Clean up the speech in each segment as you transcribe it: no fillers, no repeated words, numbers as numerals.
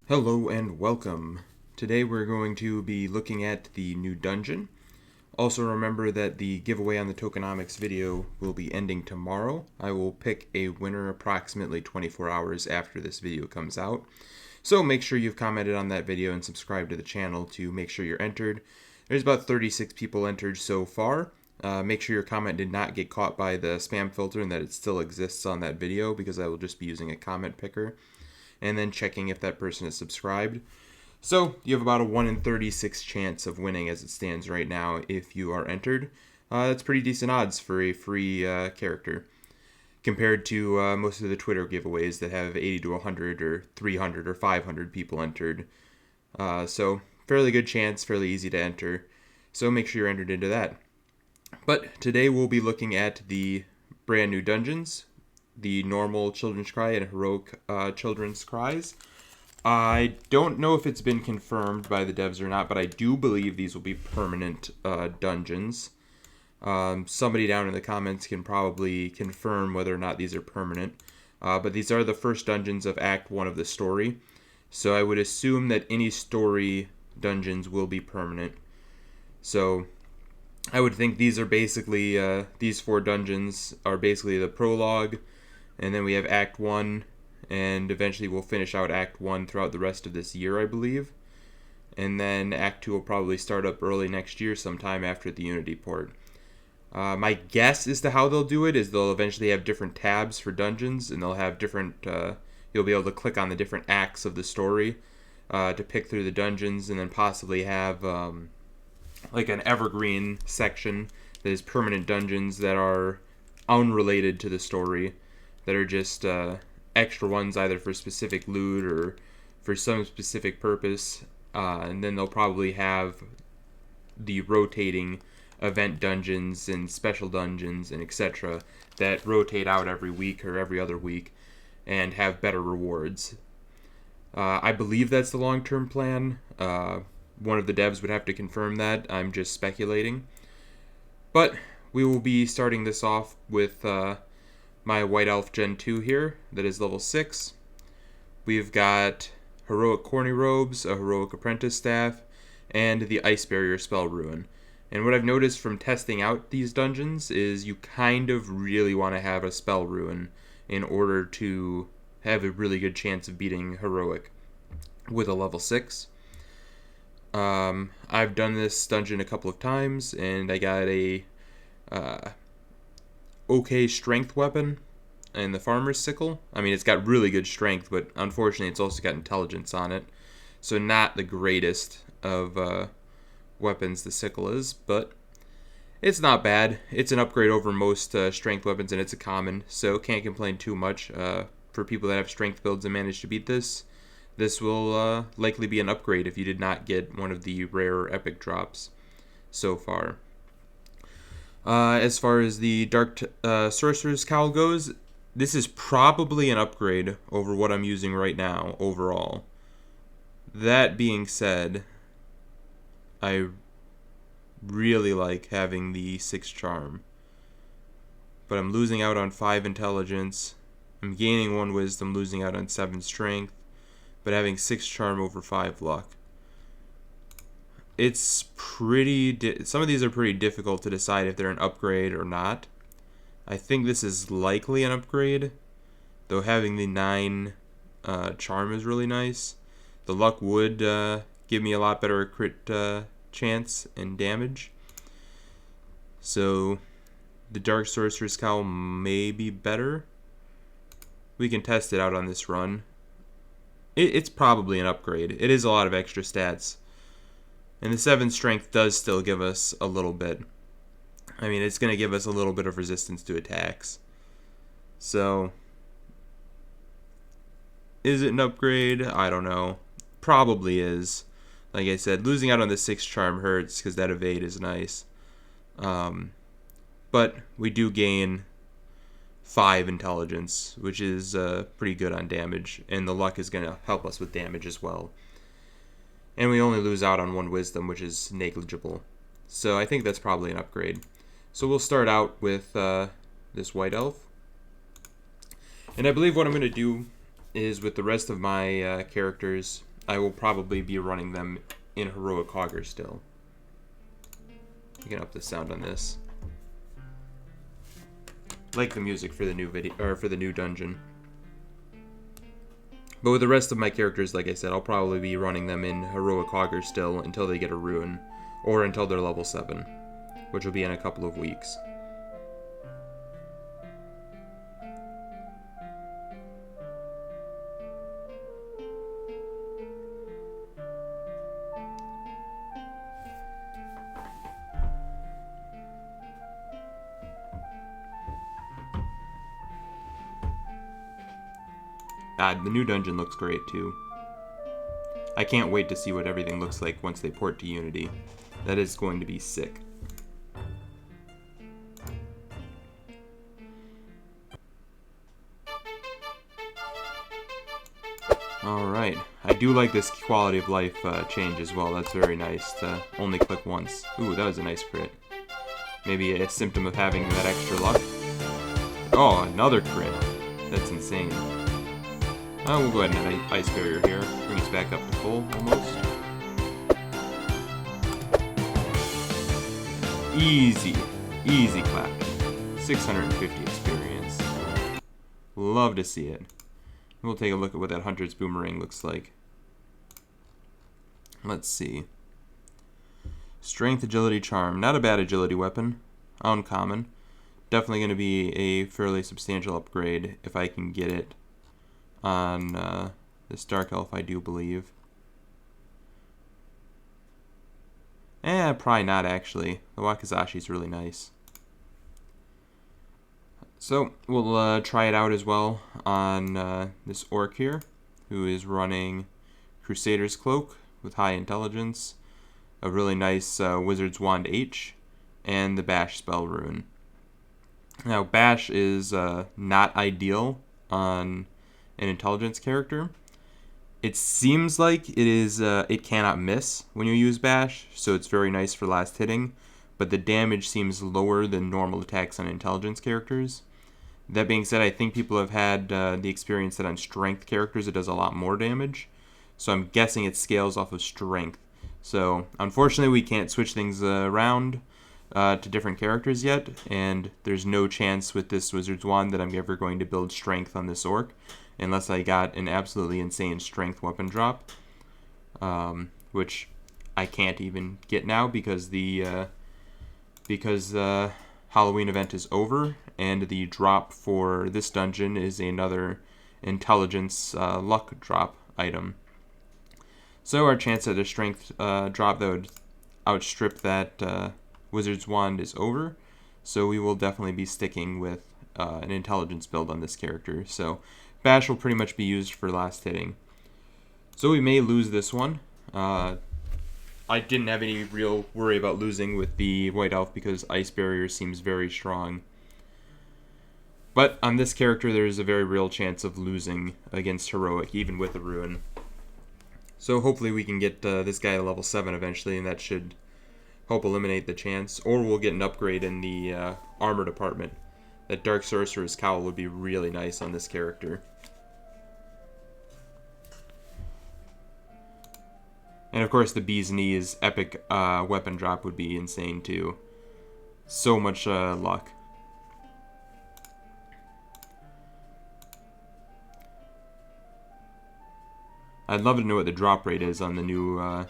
Hello and welcome. Today we're going to be looking at the new dungeon. Also remember that the giveaway on the tokenomics video will be ending tomorrow. I will pick a winner approximately 24 hours after this video comes out. So make sure you've commented on that video and subscribe to the channel to make sure you're entered. There's about 36 people entered so far. Make sure your comment did not get caught by the spam filter and that it still exists on that video, because I will just be using a comment picker and then checking if that person is subscribed. So you have about a 1 in 36 chance of winning as it stands right now if you are entered. That's pretty decent odds for a free character compared to most of the Twitter giveaways that have 80 to 100 or 300 or 500 people entered. So fairly good chance, fairly easy to enter. So make sure you're entered into that. But today we'll be looking at the brand new dungeons, the normal Children's Cry and heroic Children's Cries. I don't know if it's been confirmed by the devs or not, but I do believe these will be permanent dungeons. Somebody down in the comments can probably confirm whether or not these are permanent. But these are the first dungeons of Act 1 of the story. So I would assume that any story dungeons will be permanent. So I would think these are basically, these 4 dungeons are basically the prologue. And then we have Act 1, and eventually we'll finish out Act 1 throughout the rest of this year, I believe. And then Act 2 will probably start up early next year, sometime after the Unity port. My guess as to how they'll do it is they'll eventually have different tabs for dungeons, and they'll have different, you'll be able to click on the different acts of the story to pick through the dungeons, and then possibly have like an evergreen section that is permanent dungeons that are unrelated to the story, that are just extra ones either for specific loot or for some specific purpose. And then they'll probably have the rotating event dungeons and special dungeons and etc. that rotate out every week or every other week and have better rewards. I believe that's the long-term plan. One of the devs would have to confirm that. I'm just speculating. But we will be starting this off with my White Elf Gen 2 here, that is level 6. We've got Heroic Corny Robes, a Heroic Apprentice Staff, and the Ice Barrier Spell Ruin. And what I've noticed from testing out these dungeons is you kind of really want to have a Spell Ruin in order to have a really good chance of beating Heroic with a level 6. I've done this dungeon a couple of times, and I got a okay strength weapon and the Farmer's Sickle. I mean, it's got really good strength, but unfortunately it's also got intelligence on it, so not the greatest of weapons the sickle is, but it's not bad. It's an upgrade over most strength weapons, and it's a common, so can't complain too much. For people that have strength builds and manage to beat this will likely be an upgrade if you did not get one of the rare epic drops so far. As far as the Dark Sorcerer's Cowl goes, this is probably an upgrade over what I'm using right now overall. That being said, I really like having the 6 charm, but I'm losing out on 5 intelligence. I'm gaining 1 wisdom, losing out on 7 strength, but having 6 charm over 5 luck. It's pretty, some of these are pretty difficult to decide if they're an upgrade or not. I think this is likely an upgrade, though having the 9 charm is really nice. The luck would give me a lot better crit chance and damage. So the Dark Sorcerer's Cowl may be better. We can test it out on this run. It's probably an upgrade. It is a lot of extra stats. And the 7 strength does still give us a little bit. I mean, it's going to give us a little bit of resistance to attacks. So, is it an upgrade? I don't know. Probably is. Like I said, losing out on the 6 charm hurts because that evade is nice. But we do gain 5 intelligence, which is pretty good on damage. And the luck is going to help us with damage as well. And we only lose out on 1 wisdom, which is negligible. So I think that's probably an upgrade. So we'll start out with this white elf. And I believe what I'm going to do is with the rest of my characters, I will probably be running them in Heroic Hogger still. You can up the sound on this. Like the music for the new video or for the new dungeon. But with the rest of my characters, like I said, I'll probably be running them in Heroic Hogger still until they get a rune, or until they're level 7, which will be in a couple of weeks. The new dungeon looks great too. I can't wait to see what everything looks like once they port to Unity. That is going to be sick. Alright, I do like this quality of life change as well. That's very nice to only click once. Ooh, that was a nice crit. Maybe a symptom of having that extra luck. Oh, another crit. That's insane. We'll go ahead and add Ice Barrier here. Bring us back up to full, almost. Easy. Easy clap. 650 experience. Love to see it. We'll take a look at what that Hunter's Boomerang looks like. Let's see. Strength, Agility, Charm. Not a bad agility weapon. Uncommon. Definitely going to be a fairly substantial upgrade if I can get it on this Dark Elf, I do believe. Probably not actually. The Wakizashi's really nice. So we'll try it out as well on this Orc here, who is running Crusader's Cloak with high intelligence, a really nice Wizard's Wand H, and the Bash spell rune. Now Bash is not ideal on an intelligence character. It seems like it cannot miss when you use Bash, so it's very nice for last hitting, but the damage seems lower than normal attacks on intelligence characters. That being said, I think people have had the experience that on strength characters it does a lot more damage, so I'm guessing it scales off of strength. So unfortunately we can't switch things around to different characters yet, and there's no chance with this Wizard's Wand that I'm ever going to build strength on this Orc, unless I got an absolutely insane strength weapon drop, which I can't even get now because the Halloween event is over, and the drop for this dungeon is another intelligence luck drop item. So our chance at a strength drop that would outstrip that Wizard's Wand is over, so we will definitely be sticking with an intelligence build on this character. So Bash will pretty much be used for last hitting. So we may lose this one. I didn't have any real worry about losing with the White Elf because Ice Barrier seems very strong. But on this character, there is a very real chance of losing against Heroic, even with a Ruin. So hopefully we can get this guy to level 7 eventually, and that should help eliminate the chance. Or we'll get an upgrade in the armor department. That Dark Sorcerer's Cowl would be really nice on this character. And of course the Bee's Knees epic weapon drop would be insane too. So much luck. I'd love to know what the drop rate is on the new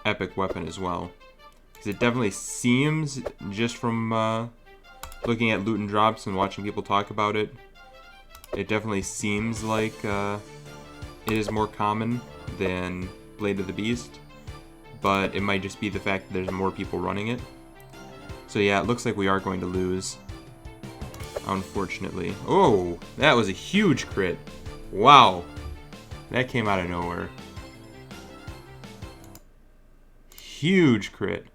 epic weapon as well. Because it definitely seems, just from looking at loot and drops and watching people talk about it, it definitely seems like it is more common than Blade of the Beast, but it might just be the fact that there's more people running it. So yeah, it looks like we are going to lose, unfortunately. Oh, that was a huge crit. Wow, that came out of nowhere. Huge crit.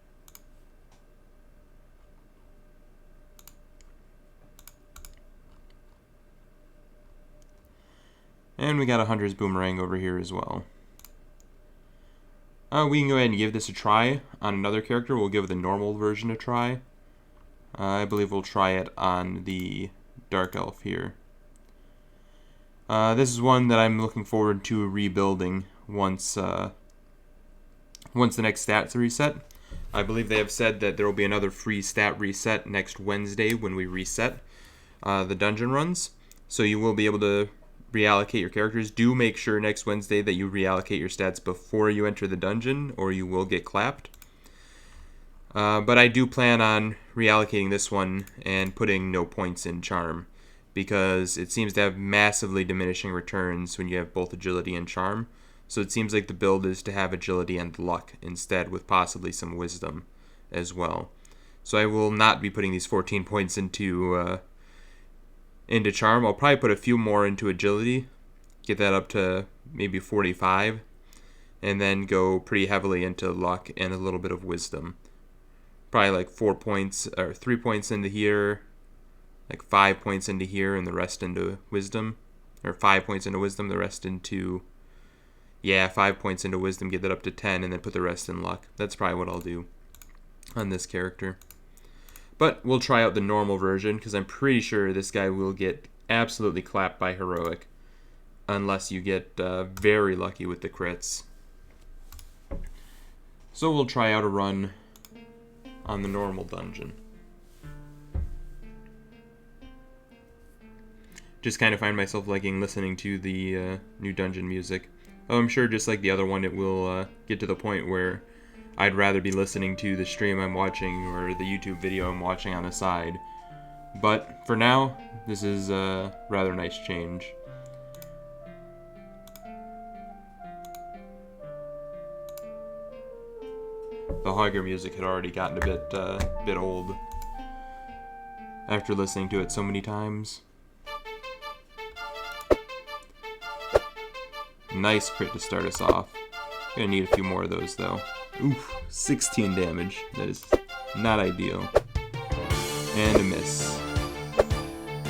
And we got a Hunter's Boomerang over here as well. We can go ahead and give this a try on another character. We'll give the normal version a try. I believe we'll try it on the Dark Elf here. This is one that I'm looking forward to rebuilding once the next stats reset. I believe they have said that there will be another free stat reset next Wednesday when we reset the dungeon runs. So you will be able to reallocate your characters. Do make sure next Wednesday that you reallocate your stats before you enter the dungeon, or you will get clapped. But I do plan on reallocating this one and putting no points in charm, because it seems to have massively diminishing returns when you have both agility and charm. So it seems like the build is to have agility and luck instead, with possibly some wisdom as well. So I will not be putting these 14 points into charm. I'll probably put a few more into agility, get that up to maybe 45, and then go pretty heavily into luck and a little bit of wisdom. Probably like 4 points or 3 points into here, like 5 points into here, and the rest into wisdom. Or 5 points into wisdom, the rest into... 5 points into wisdom, get that up to 10, and then put the rest in luck. That's probably what I'll do on this character. But we'll try out the normal version, because I'm pretty sure this guy will get absolutely clapped by heroic, unless you get very lucky with the crits. So we'll try out a run on the normal dungeon. Just kind of find myself liking listening to the new dungeon music. I'm sure just like the other one, it will get to the point where I'd rather be listening to the stream I'm watching or the YouTube video I'm watching on the side. But for now, this is a rather nice change. The Hogger music had already gotten a bit old after listening to it so many times. Nice crit to start us off. Gonna need a few more of those though. Oof, 16 damage. That is not ideal. And a miss.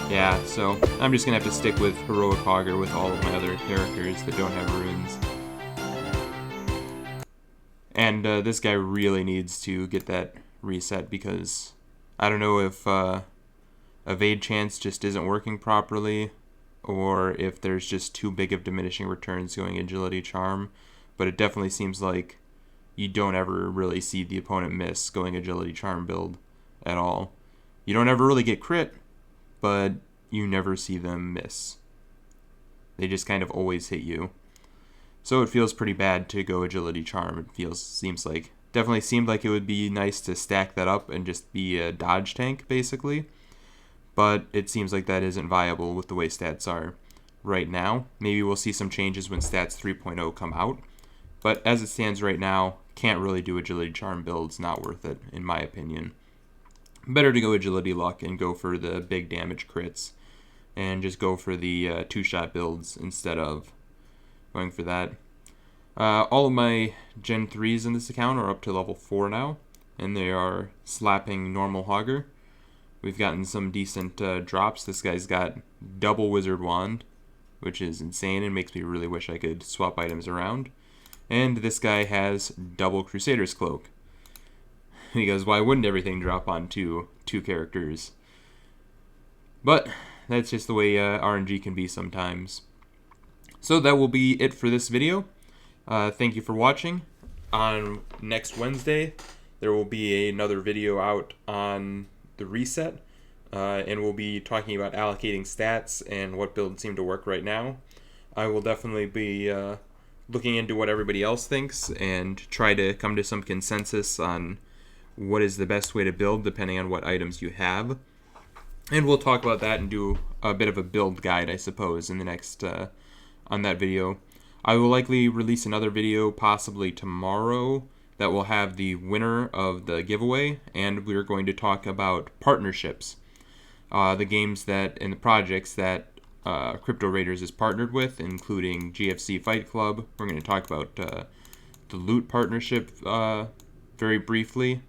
Yeah, so I'm just gonna have to stick with Heroic Hogger with all of my other characters that don't have runes. And this guy really needs to get that reset, because I don't know if evade chance just isn't working properly, or if there's just too big of diminishing returns going agility charm, but it definitely seems like you don't ever really see the opponent miss going agility charm build at all. You don't ever really get crit, but you never see them miss. They just kind of always hit you. So it feels pretty bad to go agility charm. Definitely seemed like it would be nice to stack that up and just be a dodge tank, basically. But it seems like that isn't viable with the way stats are right now. Maybe we'll see some changes when stats 3.0 come out. But as it stands right now, can't really do agility charm builds, not worth it, in my opinion. Better to go agility luck and go for the big damage crits, and just go for the two-shot builds instead of going for that. All of my Gen 3s in this account are up to level 4 now, and they are slapping normal Hogger. We've gotten some decent drops. This guy's got double Wizard Wand, which is insane and makes me really wish I could swap items around. And this guy has double Crusader's Cloak. Because why wouldn't everything drop on two characters? But that's just the way RNG can be sometimes. So that will be it for this video. Thank you for watching. On next Wednesday, there will be another video out on the reset, and we'll be talking about allocating stats and what builds seem to work right now. I will definitely be looking into what everybody else thinks and try to come to some consensus on what is the best way to build depending on what items you have. And we'll talk about that and do a bit of a build guide, I suppose, in the next on that video. I will likely release another video possibly tomorrow that will have the winner of the giveaway, and we're going to talk about partnerships, the games that and the projects that Crypto Raiders is partnered with, including GFC Fight Club. We're going to talk about the Loot partnership very briefly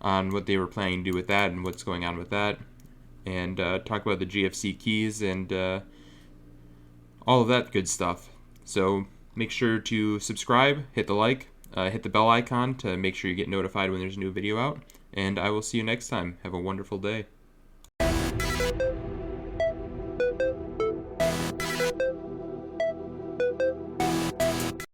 on what they were planning to do with that and what's going on with that, and talk about the GFC keys and all of that good stuff. So make sure to subscribe, hit the like, hit the bell icon to make sure you get notified when there's a new video out, and I will see you next time. Have a wonderful day.